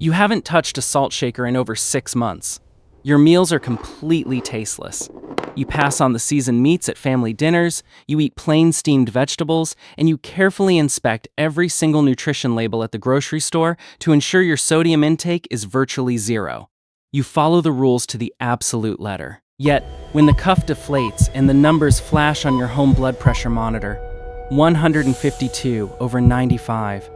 You haven't touched a salt shaker in over 6 months. Your meals are completely tasteless. You pass on the seasoned meats at family dinners, you eat plain steamed vegetables, and you carefully inspect every single nutrition label at the grocery store to ensure your sodium intake is virtually zero. You follow the rules to the absolute letter. Yet, when the cuff deflates and the numbers flash on your home blood pressure monitor, 152/95,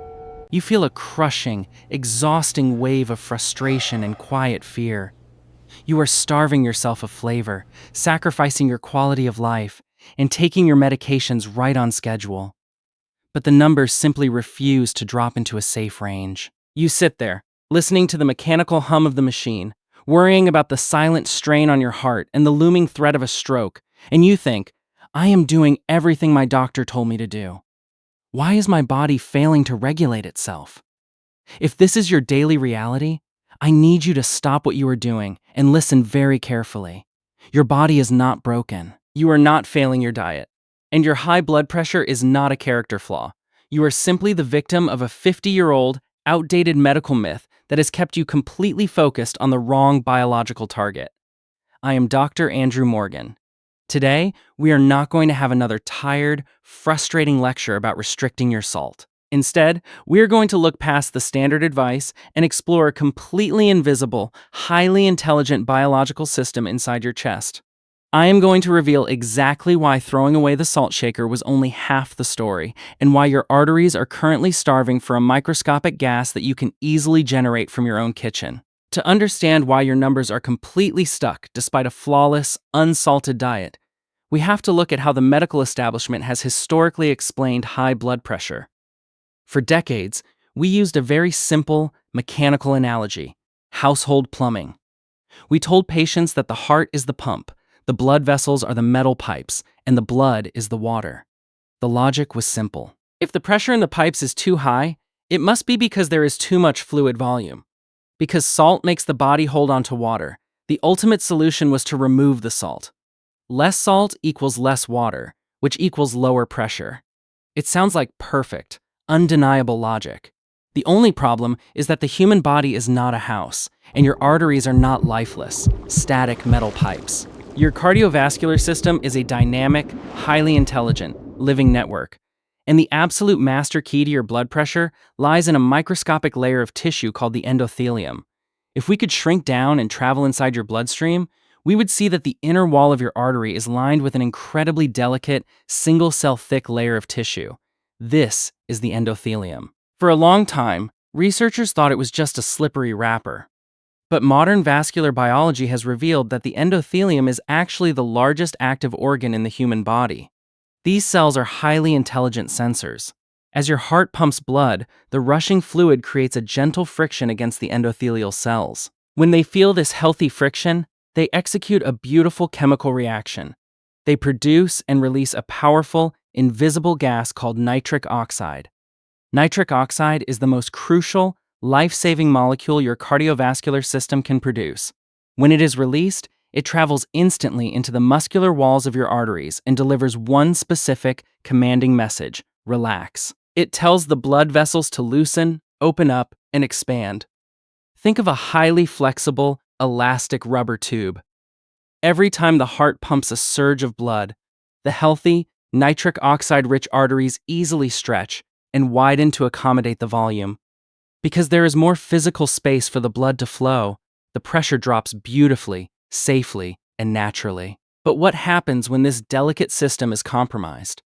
you feel a crushing, exhausting wave of frustration and quiet fear. You are starving yourself of flavor, sacrificing your quality of life, and taking your medications right on schedule. But the numbers simply refuse to drop into a safe range. You sit there, listening to the mechanical hum of the machine, worrying about the silent strain on your heart and the looming threat of a stroke, and you think, I am doing everything my doctor told me to do. Why is my body failing to regulate itself? If this is your daily reality, I need you to stop what you are doing and listen very carefully. Your body is not broken. You are not failing your diet. And your high blood pressure is not a character flaw. You are simply the victim of a 50-year-old, outdated medical myth that has kept you completely focused on the wrong biological target. I am Dr. Andrew Morgan. Today, we are not going to have another tired, frustrating lecture about restricting your salt. Instead, we are going to look past the standard advice and explore a completely invisible, highly intelligent biological system inside your chest. I am going to reveal exactly why throwing away the salt shaker was only half the story, and why your arteries are currently starving for a microscopic gas that you can easily generate from your own kitchen. To understand why your numbers are completely stuck despite a flawless, unsalted diet, we have to look at how the medical establishment has historically explained high blood pressure. For decades, we used a very simple, mechanical analogy: household plumbing. We told patients that the heart is the pump, the blood vessels are the metal pipes, and the blood is the water. The logic was simple. If the pressure in the pipes is too high, it must be because there is too much fluid volume. Because salt makes the body hold on to water, the ultimate solution was to remove the salt. Less salt equals less water, which equals lower pressure. It sounds like perfect, undeniable logic. The only problem is that the human body is not a house, and your arteries are not lifeless, static metal pipes. Your cardiovascular system is a dynamic, highly intelligent, living network. And the absolute master key to your blood pressure lies in a microscopic layer of tissue called the endothelium. If we could shrink down and travel inside your bloodstream, we would see that the inner wall of your artery is lined with an incredibly delicate, single-cell thick layer of tissue. This is the endothelium. For a long time, researchers thought it was just a slippery wrapper. But modern vascular biology has revealed that the endothelium is actually the largest active organ in the human body. These cells are highly intelligent sensors. As your heart pumps blood, the rushing fluid creates a gentle friction against the endothelial cells. When they feel this healthy friction, they execute a beautiful chemical reaction. They produce and release a powerful, invisible gas called nitric oxide. Nitric oxide is the most crucial, life-saving molecule your cardiovascular system can produce. When it is released, it travels instantly into the muscular walls of your arteries and delivers one specific, commanding message: relax. It tells the blood vessels to loosen, open up, and expand. Think of a highly flexible, elastic rubber tube. Every time the heart pumps a surge of blood, the healthy, nitric oxide-rich arteries easily stretch and widen to accommodate the volume. Because there is more physical space for the blood to flow, the pressure drops beautifully, safely, and naturally. But what happens when this delicate system is compromised?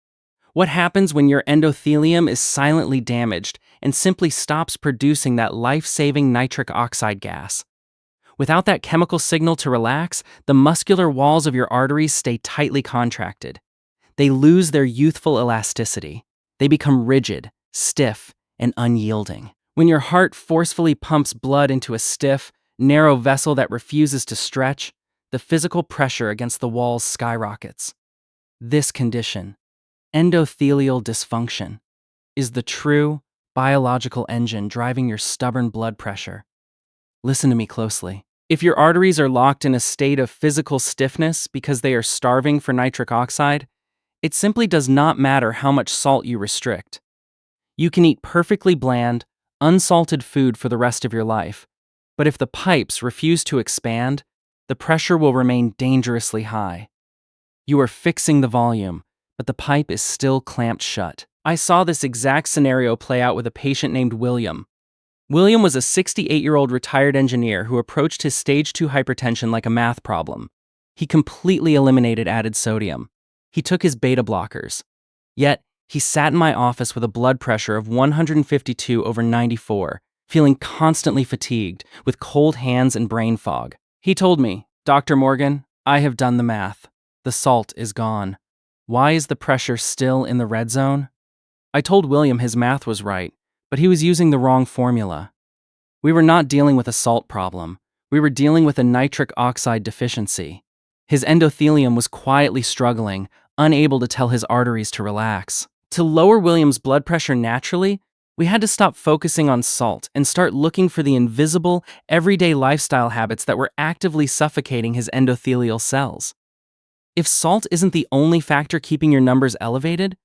What happens when your endothelium is silently damaged and simply stops producing that life-saving nitric oxide gas? Without that chemical signal to relax, the muscular walls of your arteries stay tightly contracted. They lose their youthful elasticity. They become rigid, stiff, and unyielding. When your heart forcefully pumps blood into a stiff, narrow vessel that refuses to stretch, the physical pressure against the walls skyrockets. This condition, endothelial dysfunction, is the true biological engine driving your stubborn blood pressure. Listen to me closely. If your arteries are locked in a state of physical stiffness because they are starving for nitric oxide, it simply does not matter how much salt you restrict. You can eat perfectly bland, unsalted food for the rest of your life. But if the pipes refuse to expand, the pressure will remain dangerously high. You are fixing the volume, but the pipe is still clamped shut. I saw this exact scenario play out with a patient named William. William was a 68-year-old retired engineer who approached his stage 2 hypertension like a math problem. He completely eliminated added sodium. He took his beta blockers. Yet, he sat in my office with a blood pressure of 152/94, feeling constantly fatigued, with cold hands and brain fog. He told me, "Dr. Morgan, I have done the math. The salt is gone. Why is the pressure still in the red zone?" I told William his math was right, but he was using the wrong formula. We were not dealing with a salt problem. We were dealing with a nitric oxide deficiency. His endothelium was quietly struggling, unable to tell his arteries to relax. To lower William's blood pressure naturally, we had to stop focusing on salt and start looking for the invisible, everyday lifestyle habits that were actively suffocating his endothelial cells. If salt isn't the only factor keeping your numbers elevated,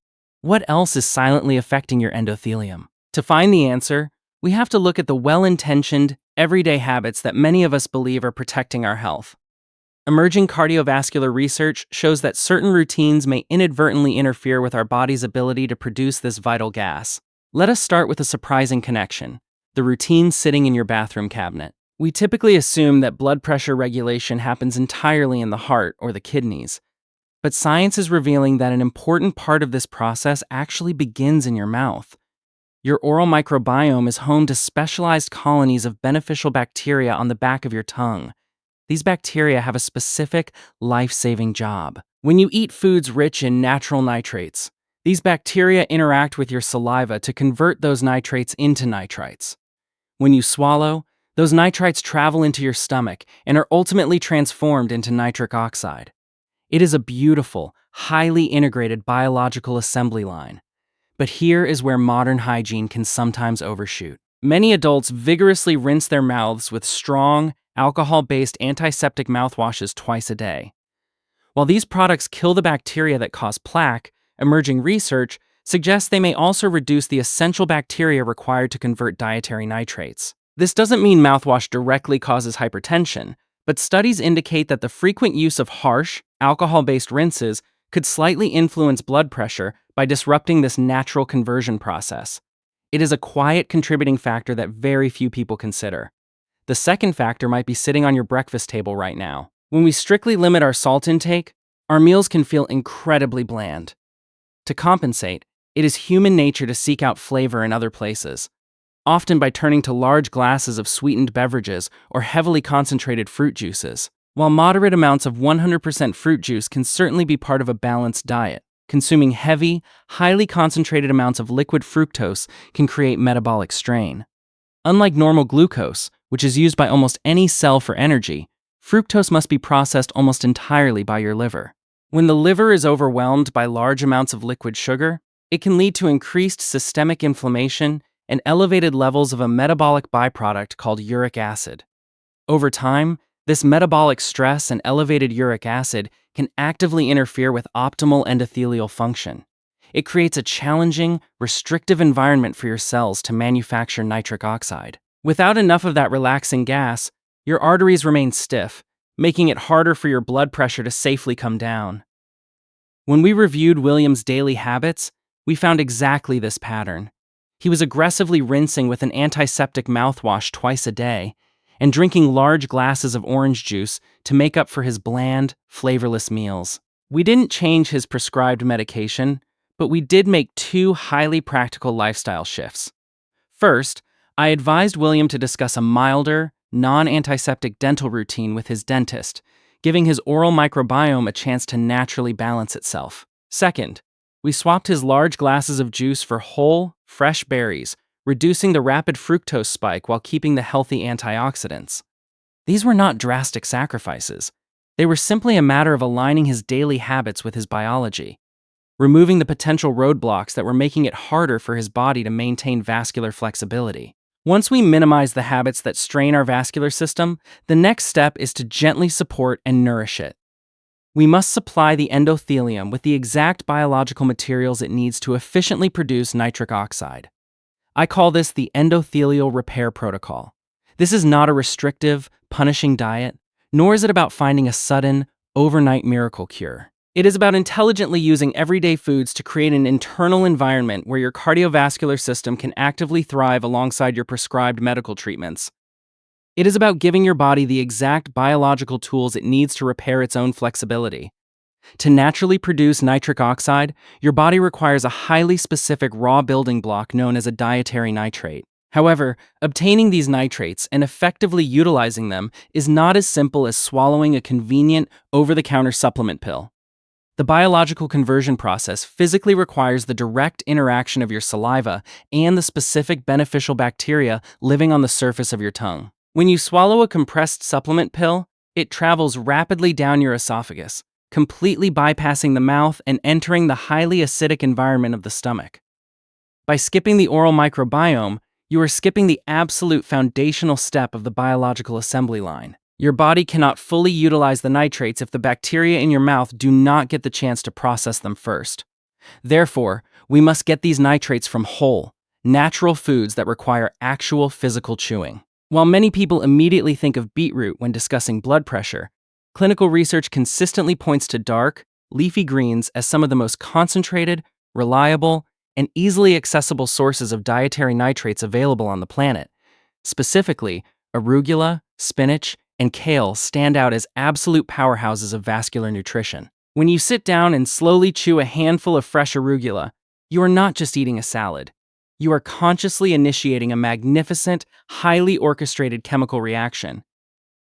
what else is silently affecting your endothelium? To find the answer, we have to look at the well-intentioned, everyday habits that many of us believe are protecting our health. Emerging cardiovascular research shows that certain routines may inadvertently interfere with our body's ability to produce this vital gas. Let us start with a surprising connection: the routine sitting in your bathroom cabinet. We typically assume that blood pressure regulation happens entirely in the heart or the kidneys, but science is revealing that an important part of this process actually begins in your mouth. Your oral microbiome is home to specialized colonies of beneficial bacteria on the back of your tongue. These bacteria have a specific, life-saving job. When you eat foods rich in natural nitrates, these bacteria interact with your saliva to convert those nitrates into nitrites. When you swallow, those nitrites travel into your stomach and are ultimately transformed into nitric oxide. It is a beautiful, highly integrated biological assembly line. But here is where modern hygiene can sometimes overshoot. Many adults vigorously rinse their mouths with strong, alcohol-based antiseptic mouthwashes twice a day. While these products kill the bacteria that cause plaque, emerging research suggests they may also reduce the essential bacteria required to convert dietary nitrates. This doesn't mean mouthwash directly causes hypertension, but studies indicate that the frequent use of harsh, alcohol-based rinses could slightly influence blood pressure by disrupting this natural conversion process. It is a quiet contributing factor that very few people consider. The second factor might be sitting on your breakfast table right now. When we strictly limit our salt intake, our meals can feel incredibly bland. To compensate, it is human nature to seek out flavor in other places, often by turning to large glasses of sweetened beverages or heavily concentrated fruit juices. While moderate amounts of 100% fruit juice can certainly be part of a balanced diet, consuming heavy, highly concentrated amounts of liquid fructose can create metabolic strain. Unlike normal glucose, which is used by almost any cell for energy, fructose must be processed almost entirely by your liver. When the liver is overwhelmed by large amounts of liquid sugar, it can lead to increased systemic inflammation and elevated levels of a metabolic byproduct called uric acid. Over time, this metabolic stress and elevated uric acid can actively interfere with optimal endothelial function. It creates a challenging, restrictive environment for your cells to manufacture nitric oxide. Without enough of that relaxing gas, your arteries remain stiff, making it harder for your blood pressure to safely come down. When we reviewed William's daily habits, we found exactly this pattern. He was aggressively rinsing with an antiseptic mouthwash twice a day and drinking large glasses of orange juice to make up for his bland, flavorless meals. We didn't change his prescribed medication, but we did make two highly practical lifestyle shifts. First, I advised William to discuss a milder, non-antiseptic dental routine with his dentist, giving his oral microbiome a chance to naturally balance itself. Second, we swapped his large glasses of juice for whole, fresh berries, reducing the rapid fructose spike while keeping the healthy antioxidants. These were not drastic sacrifices. They were simply a matter of aligning his daily habits with his biology, removing the potential roadblocks that were making it harder for his body to maintain vascular flexibility. Once we minimize the habits that strain our vascular system, the next step is to gently support and nourish it. We must supply the endothelium with the exact biological materials it needs to efficiently produce nitric oxide. I call this the Endothelial Repair Protocol. This is not a restrictive, punishing diet, nor is it about finding a sudden, overnight miracle cure. It is about intelligently using everyday foods to create an internal environment where your cardiovascular system can actively thrive alongside your prescribed medical treatments. It is about giving your body the exact biological tools it needs to repair its own flexibility. To naturally produce nitric oxide, your body requires a highly specific raw building block known as a dietary nitrate. However, obtaining these nitrates and effectively utilizing them is not as simple as swallowing a convenient, over-the-counter supplement pill. The biological conversion process physically requires the direct interaction of your saliva and the specific beneficial bacteria living on the surface of your tongue. When you swallow a compressed supplement pill, it travels rapidly down your esophagus, completely bypassing the mouth and entering the highly acidic environment of the stomach. By skipping the oral microbiome, you are skipping the absolute foundational step of the biological assembly line. Your body cannot fully utilize the nitrates if the bacteria in your mouth do not get the chance to process them first. Therefore, we must get these nitrates from whole, natural foods that require actual physical chewing. While many people immediately think of beetroot when discussing blood pressure, clinical research consistently points to dark, leafy greens as some of the most concentrated, reliable, and easily accessible sources of dietary nitrates available on the planet. Specifically, arugula, spinach, and kale stand out as absolute powerhouses of vascular nutrition. When you sit down and slowly chew a handful of fresh arugula, you are not just eating a salad. You are consciously initiating a magnificent, highly orchestrated chemical reaction.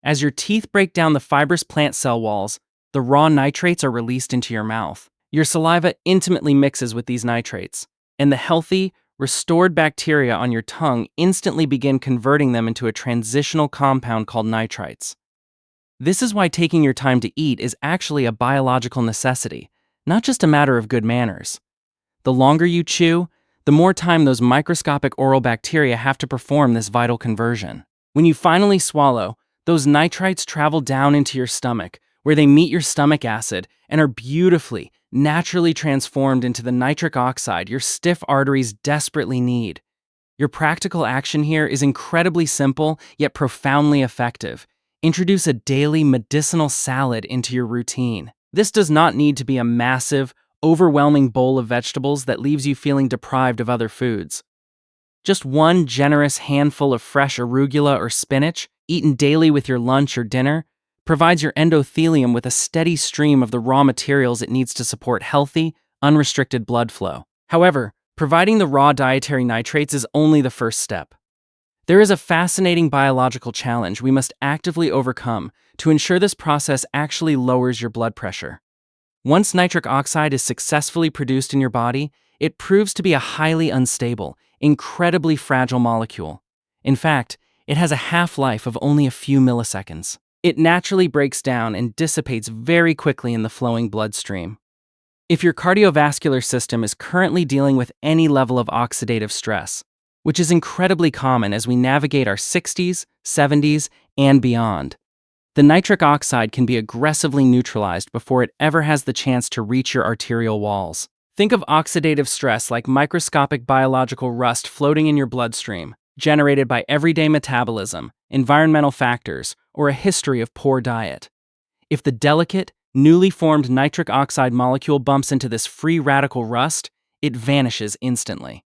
As your teeth break down the fibrous plant cell walls, the raw nitrates are released into your mouth. Your saliva intimately mixes with these nitrates, and the healthy, restored bacteria on your tongue instantly begin converting them into a transitional compound called nitrites. This is why taking your time to eat is actually a biological necessity, not just a matter of good manners. The longer you chew, the more time those microscopic oral bacteria have to perform this vital conversion. When you finally swallow, those nitrites travel down into your stomach, where they meet your stomach acid and are beautifully, naturally transformed into the nitric oxide your stiff arteries desperately need. Your practical action here is incredibly simple, yet profoundly effective. Introduce a daily medicinal salad into your routine. This does not need to be a massive, overwhelming bowl of vegetables that leaves you feeling deprived of other foods. Just one generous handful of fresh arugula or spinach, eaten daily with your lunch or dinner, provides your endothelium with a steady stream of the raw materials it needs to support healthy, unrestricted blood flow. However, providing the raw dietary nitrates is only the first step. There is a fascinating biological challenge we must actively overcome to ensure this process actually lowers your blood pressure. Once nitric oxide is successfully produced in your body, it proves to be a highly unstable, incredibly fragile molecule. In fact, it has a half-life of only a few milliseconds. It naturally breaks down and dissipates very quickly in the flowing bloodstream. If your cardiovascular system is currently dealing with any level of oxidative stress, which is incredibly common as we navigate our 60s, 70s, and beyond, the nitric oxide can be aggressively neutralized before it ever has the chance to reach your arterial walls. Think of oxidative stress like microscopic biological rust floating in your bloodstream, generated by everyday metabolism, environmental factors, or a history of poor diet. If the delicate, newly formed nitric oxide molecule bumps into this free radical rust, it vanishes instantly.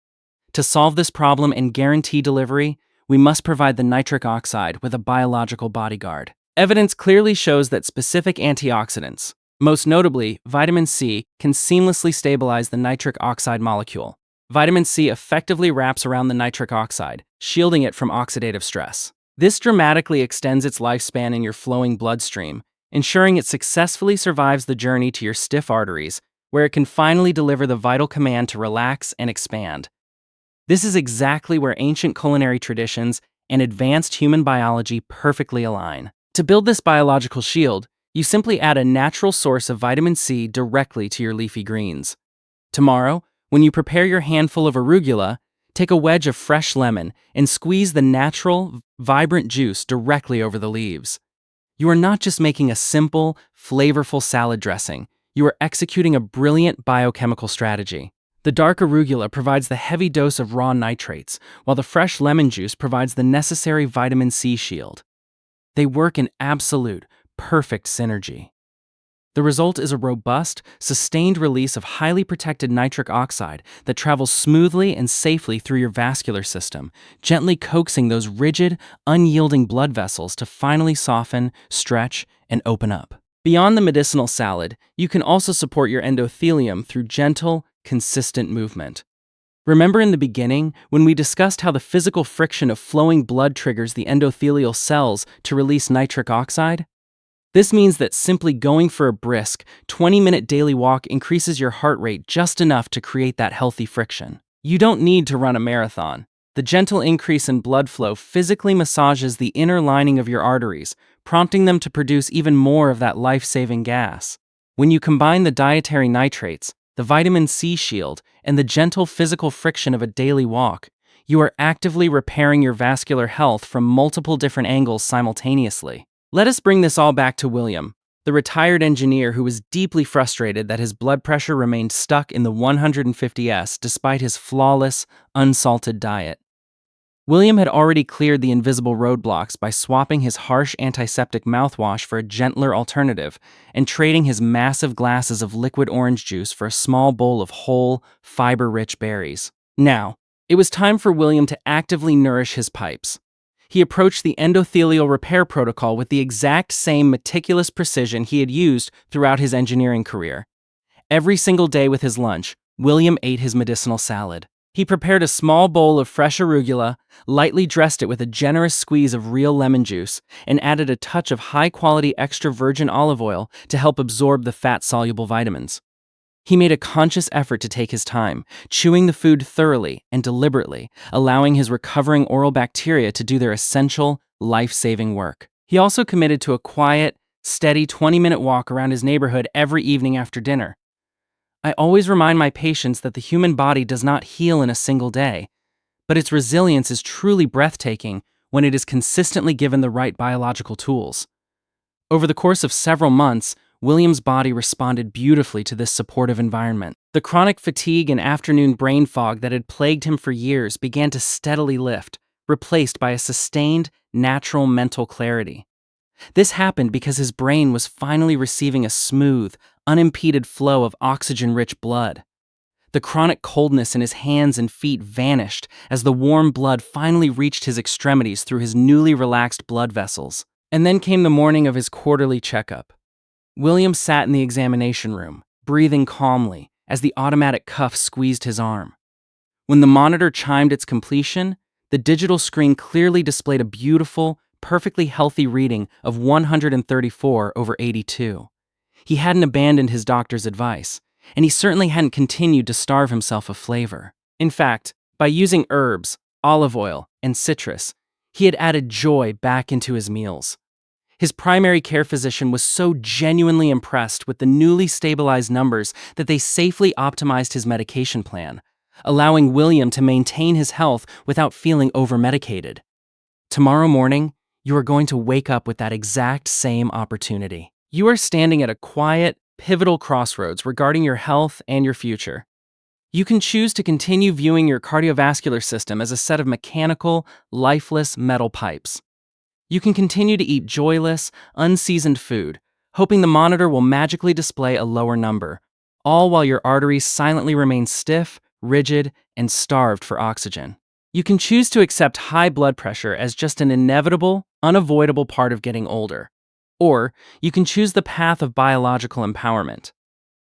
To solve this problem and guarantee delivery, we must provide the nitric oxide with a biological bodyguard. Evidence clearly shows that specific antioxidants, most notably vitamin C, can seamlessly stabilize the nitric oxide molecule. Vitamin C effectively wraps around the nitric oxide, shielding it from oxidative stress. This dramatically extends its lifespan in your flowing bloodstream, ensuring it successfully survives the journey to your stiff arteries, where it can finally deliver the vital command to relax and expand. This is exactly where ancient culinary traditions and advanced human biology perfectly align. To build this biological shield, you simply add a natural source of vitamin C directly to your leafy greens. Tomorrow, when you prepare your handful of arugula, take a wedge of fresh lemon and squeeze the natural, vibrant juice directly over the leaves. You are not just making a simple, flavorful salad dressing, you are executing a brilliant biochemical strategy. The dark arugula provides the heavy dose of raw nitrates, while the fresh lemon juice provides the necessary vitamin C shield. They work in absolute, perfect synergy. The result is a robust, sustained release of highly protected nitric oxide that travels smoothly and safely through your vascular system, gently coaxing those rigid, unyielding blood vessels to finally soften, stretch, and open up. Beyond the medicinal salad, you can also support your endothelium through gentle, consistent movement. Remember in the beginning when we discussed how the physical friction of flowing blood triggers the endothelial cells to release nitric oxide? This means that simply going for a brisk, 20-minute daily walk increases your heart rate just enough to create that healthy friction. You don't need to run a marathon. The gentle increase in blood flow physically massages the inner lining of your arteries, prompting them to produce even more of that life-saving gas. When you combine the dietary nitrates, the vitamin C shield, and the gentle physical friction of a daily walk, you are actively repairing your vascular health from multiple different angles simultaneously. Let us bring this all back to William, the retired engineer who was deeply frustrated that his blood pressure remained stuck in the 150s despite his flawless, unsalted diet. William had already cleared the invisible roadblocks by swapping his harsh antiseptic mouthwash for a gentler alternative and trading his massive glasses of liquid orange juice for a small bowl of whole, fiber-rich berries. Now, it was time for William to actively nourish his pipes. He approached the Endothelial Repair Protocol with the exact same meticulous precision he had used throughout his engineering career. Every single day with his lunch, William ate his medicinal salad. He prepared a small bowl of fresh arugula, lightly dressed it with a generous squeeze of real lemon juice, and added a touch of high-quality extra virgin olive oil to help absorb the fat-soluble vitamins. He made a conscious effort to take his time, chewing the food thoroughly and deliberately, allowing his recovering oral bacteria to do their essential, life-saving work. He also committed to a quiet, steady 20-minute walk around his neighborhood every evening after dinner. I always remind my patients that the human body does not heal in a single day, but its resilience is truly breathtaking when it is consistently given the right biological tools. Over the course of several months, William's body responded beautifully to this supportive environment. The chronic fatigue and afternoon brain fog that had plagued him for years began to steadily lift, replaced by a sustained, natural mental clarity. This happened because his brain was finally receiving a smooth, unimpeded flow of oxygen-rich blood. The chronic coldness in his hands and feet vanished as the warm blood finally reached his extremities through his newly relaxed blood vessels. And then came the morning of his quarterly checkup. William sat in the examination room, breathing calmly, as the automatic cuff squeezed his arm. When the monitor chimed its completion, the digital screen clearly displayed a beautiful, perfectly healthy reading of 134/82. He hadn't abandoned his doctor's advice, and he certainly hadn't continued to starve himself of flavor. In fact, by using herbs, olive oil, and citrus, he had added joy back into his meals. His primary care physician was so genuinely impressed with the newly stabilized numbers that they safely optimized his medication plan, allowing William to maintain his health without feeling over-medicated. Tomorrow morning, you are going to wake up with that exact same opportunity. You are standing at a quiet, pivotal crossroads regarding your health and your future. You can choose to continue viewing your cardiovascular system as a set of mechanical, lifeless metal pipes. You can continue to eat joyless, unseasoned food, hoping the monitor will magically display a lower number, all while your arteries silently remain stiff, rigid, and starved for oxygen. You can choose to accept high blood pressure as just an inevitable, unavoidable part of getting older. Or you can choose the path of biological empowerment.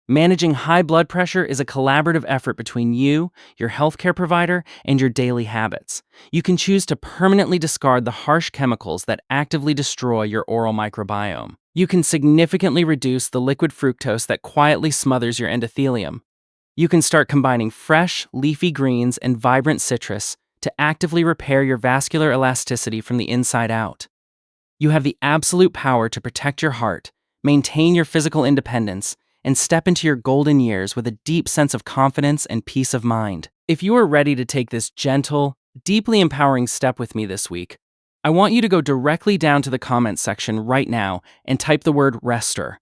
Managing high blood pressure is a collaborative effort between you, your healthcare provider, and your daily habits. You can choose to permanently discard the harsh chemicals that actively destroy your oral microbiome. You can significantly reduce the liquid fructose that quietly smothers your endothelium. You can start combining fresh, leafy greens and vibrant citrus to actively repair your vascular elasticity from the inside out. You have the absolute power to protect your heart, maintain your physical independence, and step into your golden years with a deep sense of confidence and peace of mind. If you are ready to take this gentle, deeply empowering step with me this week, I want you to go directly down to the comments section right now and type the word rester.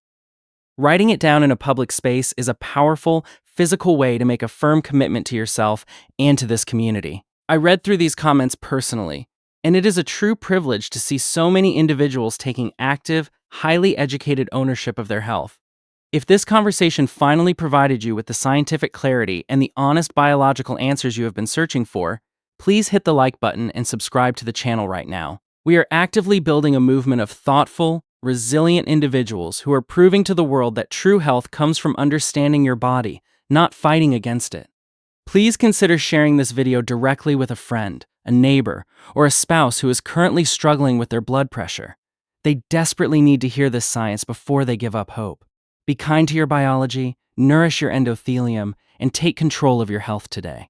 Writing it down in a public space is a powerful, physical way to make a firm commitment to yourself and to this community. I read through these comments personally, and it is a true privilege to see so many individuals taking active, highly educated ownership of their health. If this conversation finally provided you with the scientific clarity and the honest biological answers you have been searching for, please hit the like button and subscribe to the channel right now. We are actively building a movement of thoughtful, resilient individuals who are proving to the world that true health comes from understanding your body, not fighting against it. Please consider sharing this video directly with a friend, a neighbor, or a spouse who is currently struggling with their blood pressure. They desperately need to hear this science before they give up hope. Be kind to your biology, nourish your endothelium, and take control of your health today.